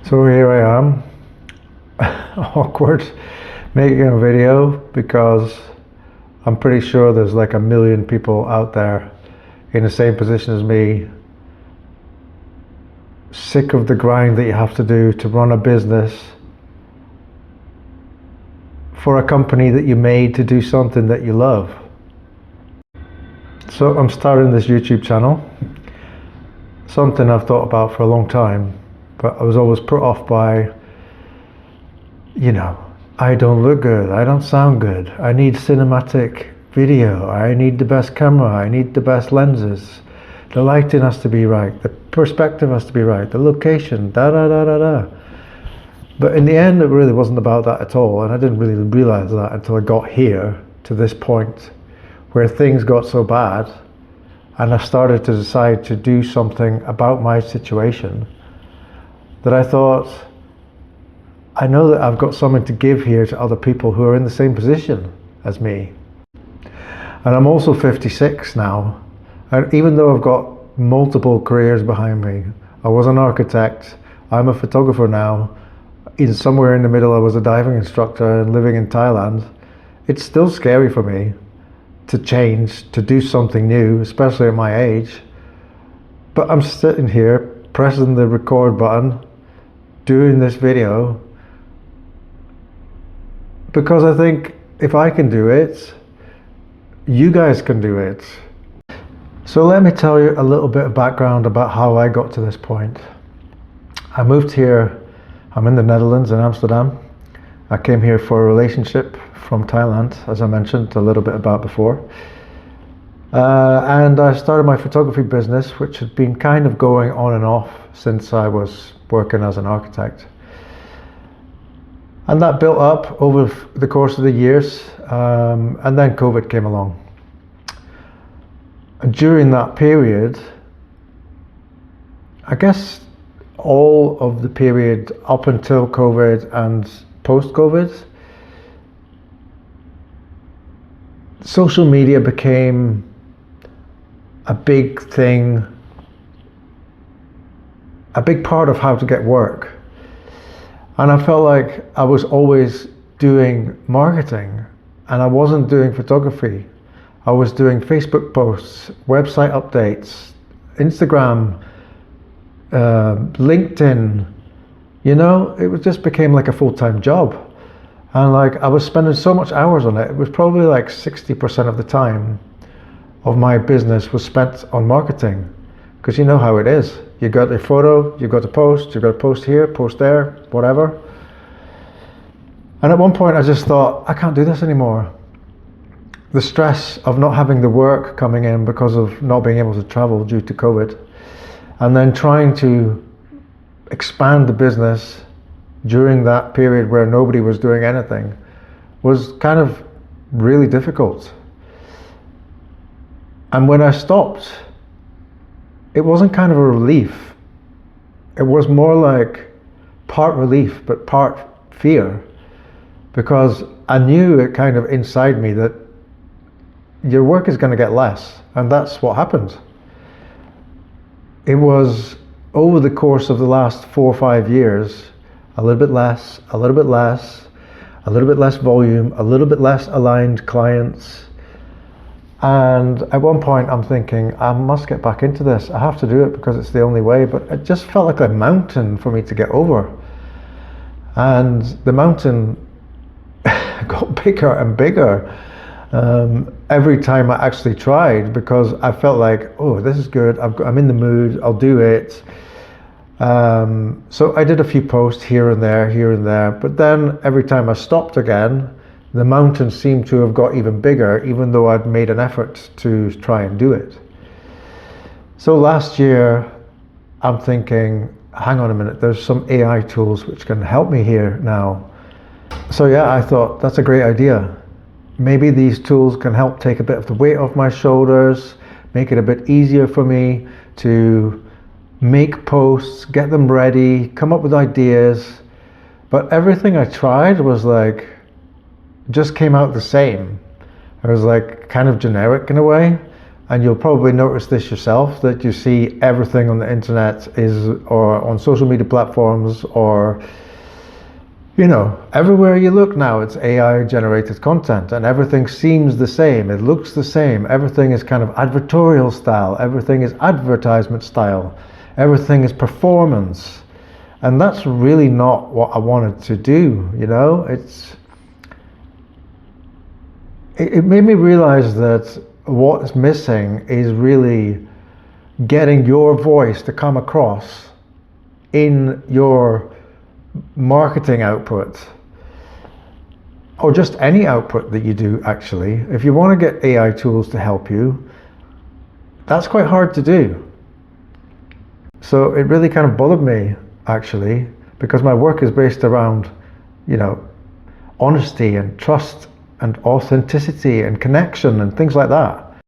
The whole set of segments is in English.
So here I am, awkward, making a video because I'm pretty sure there's like a million people out there in the same position as me, sick of the grind that you have to do to run a business for a company that you made to do something that you love. So I'm starting this YouTube channel, something I've thought about for a long time, but I was always put off by, I don't look good, I don't sound good, I need cinematic video, I need the best camera, I need the best lenses, the lighting has to be right, the perspective has to be right, the location, da da da da da. But in the end, it really wasn't about that at all, and I didn't really realize that until I got here to this point where things got so bad and I started to decide to do something about my situation, that I thought, I know that I've got something to give here to other people who are in the same position as me. And I'm also 56 now, and even though I've got multiple careers behind me, I was an architect, I'm a photographer now, somewhere in the middle I was a diving instructor and living in Thailand. It's still scary for me to change, to do something new, especially at my age. But I'm sitting here pressing the record button, doing this video, because I think if I can do it, you guys can do it. So let me tell you a little bit of background about how I got to this point. I moved here, I'm in the Netherlands, in Amsterdam. I came here for a relationship from Thailand, as I mentioned a little bit about before. And I started my photography business, which had been kind of going on and off since I was working as an architect. And that built up over the course of the years, and then COVID came along. And during that period, I guess all of the period up until COVID and post-COVID, social media became a big thing, a big part of how to get work. And I felt like I was always doing marketing and I wasn't doing photography. I was doing Facebook posts, website updates, Instagram, LinkedIn, it just became like a full-time job. And like I was spending so much hours on it. It was probably like 60% of the time of my business was spent on marketing. Because you know how it is. You got a photo, you got to post, you got to post here, post there, whatever. And at one point I just thought, I can't do this anymore. The stress of not having the work coming in because of not being able to travel due to COVID, and then trying to expand the business during that period where nobody was doing anything was kind of really difficult. And when I stopped, it wasn't kind of a relief. It was more like part relief, but part fear, because I knew it kind of inside me that your work is going to get less, and that's what happened. It was over the course of the last 4 or 5 years, a little bit less, a little bit less, a little bit less volume, a little bit less aligned clients. And at one point I'm thinking, I must get back into this. I have to do it because it's the only way. But it just felt like a mountain for me to get over. And the mountain got bigger and bigger every time I actually tried, because I felt like, oh, this is good. I'm in the mood. I'll do it. So I did a few posts here and there. But then every time I stopped again, the mountain seemed to have got even bigger, even though I'd made an effort to try and do it. So last year, I'm thinking, hang on a minute, there's some AI tools which can help me here now. So yeah, I thought that's a great idea. Maybe these tools can help take a bit of the weight off my shoulders, make it a bit easier for me to make posts, get them ready, come up with ideas. But everything I tried was like, just came out the same. It was like kind of generic in a way. and you'll probably notice this yourself, that you see everything on the internet or on social media platforms, or everywhere you look now, it's AI generated content, and everything seems the same. It looks the same. Everything is kind of advertorial style. Everything is advertisement style. Everything is performance. And that's really not what I wanted to do, It made me realize that what's missing is really getting your voice to come across in your marketing output, or just any output that you do. Actually, if you want to get AI tools to help you, that's quite hard to do. So it really kind of bothered me, actually, because my work is based around honesty and trust and authenticity and connection and things like that.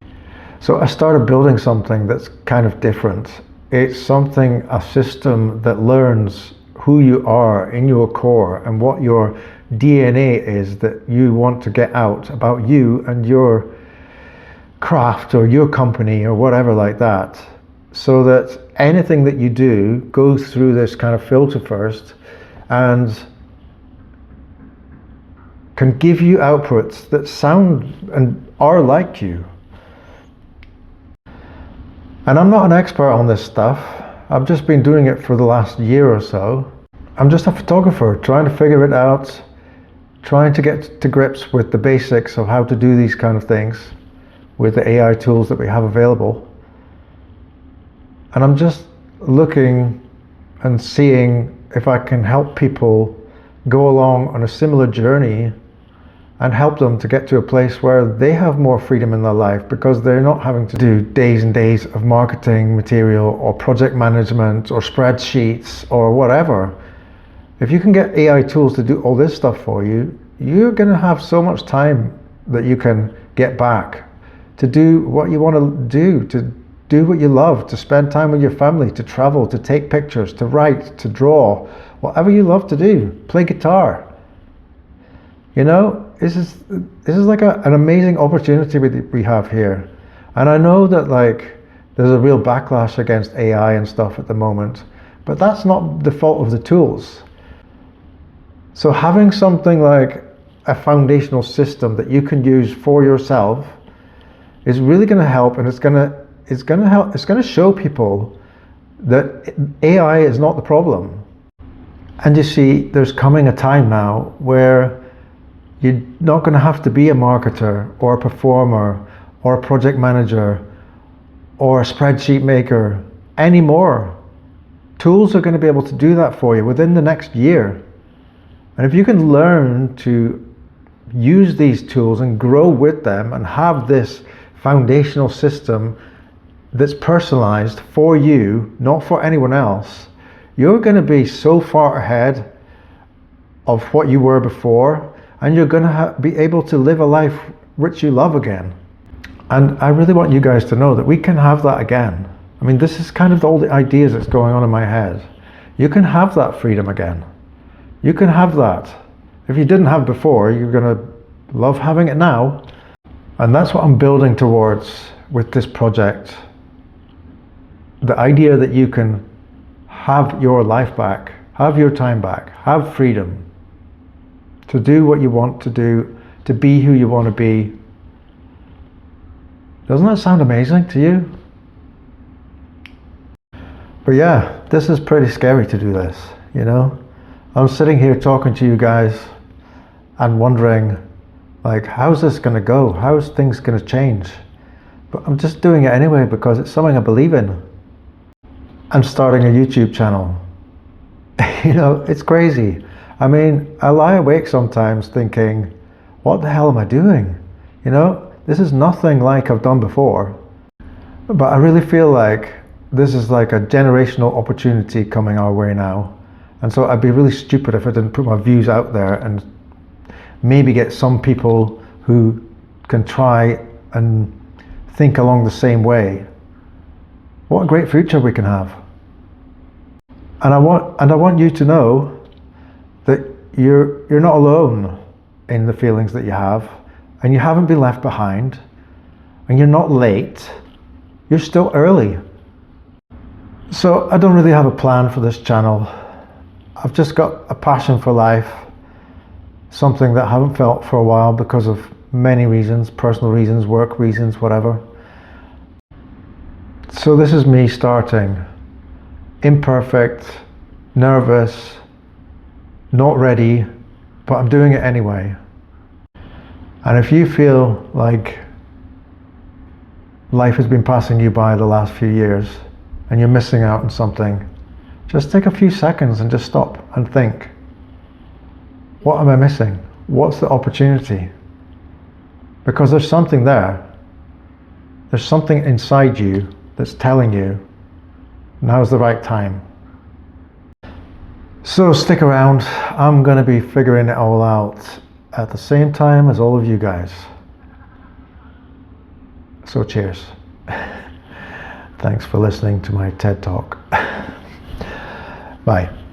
So I started building something that's kind of different. It's a system that learns who you are in your core and what your DNA is that you want to get out about you and your craft or your company or whatever like that, so that anything that you do goes through this kind of filter first and can give you outputs that sound and are like you. And I'm not an expert on this stuff. I've just been doing it for the last year or so. I'm just a photographer trying to figure it out, trying to get to grips with the basics of how to do these kind of things with the AI tools that we have available. And I'm just looking and seeing if I can help people go along on a similar journey and help them to get to a place where they have more freedom in their life, because they're not having to do days and days of marketing material or project management or spreadsheets or whatever. If you can get AI tools to do all this stuff for you, you're going to have so much time that you can get back to do what you want to do what you love, to spend time with your family, to travel, to take pictures, to write, to draw, whatever you love to do, play guitar. This is like an amazing opportunity we have here. And I know that there's a real backlash against AI and stuff at the moment, but that's not the fault of the tools. So having something like a foundational system that you can use for yourself is really going to help, and it's going to show people that AI is not the problem. And you see, there's coming a time now where you're not going to have to be a marketer or a performer or a project manager or a spreadsheet maker anymore. Tools are going to be able to do that for you within the next year. And if you can learn to use these tools and grow with them and have this foundational system that's personalized for you, not for anyone else, you're going to be so far ahead of what you were before, and you're going to be able to live a life which you love again. And I really want you guys to know that we can have that again. I mean, this is kind of all the ideas that's going on in my head. You can have that freedom again. You can have that. If you didn't have before, you're going to love having it now. And that's what I'm building towards with this project. The idea that you can have your life back, have your time back, have freedom to do what you want to do, to be who you want to be. Doesn't that sound amazing to you? But yeah, this is pretty scary to do this, I'm sitting here talking to you guys and wondering, how's this going to go? How's things going to change? But I'm just doing it anyway because it's something I believe in. I'm starting a YouTube channel. It's crazy. I mean, I lie awake sometimes thinking, what the hell am I doing? This is nothing like I've done before. But I really feel like this is like a generational opportunity coming our way now. And so I'd be really stupid if I didn't put my views out there and maybe get some people who can try and think along the same way. What a great future we can have. And I want you to know that you're not alone in the feelings that you have, and you haven't been left behind, and you're not late. You're still early. So I don't really have a plan for this channel. I've just got a passion for life, something that I haven't felt for a while because of many reasons, personal reasons, work reasons, whatever. So this is me starting, imperfect, nervous, not ready, but I'm doing it anyway. And if you feel like life has been passing you by the last few years and you're missing out on something, just take a few seconds and just stop and think, what am I missing? What's the opportunity? Because there's something there. There's something inside you that's telling you now's the right time. So stick around. I'm going to be figuring it all out at the same time as all of you guys. So cheers. Thanks for listening to my TED Talk. Bye.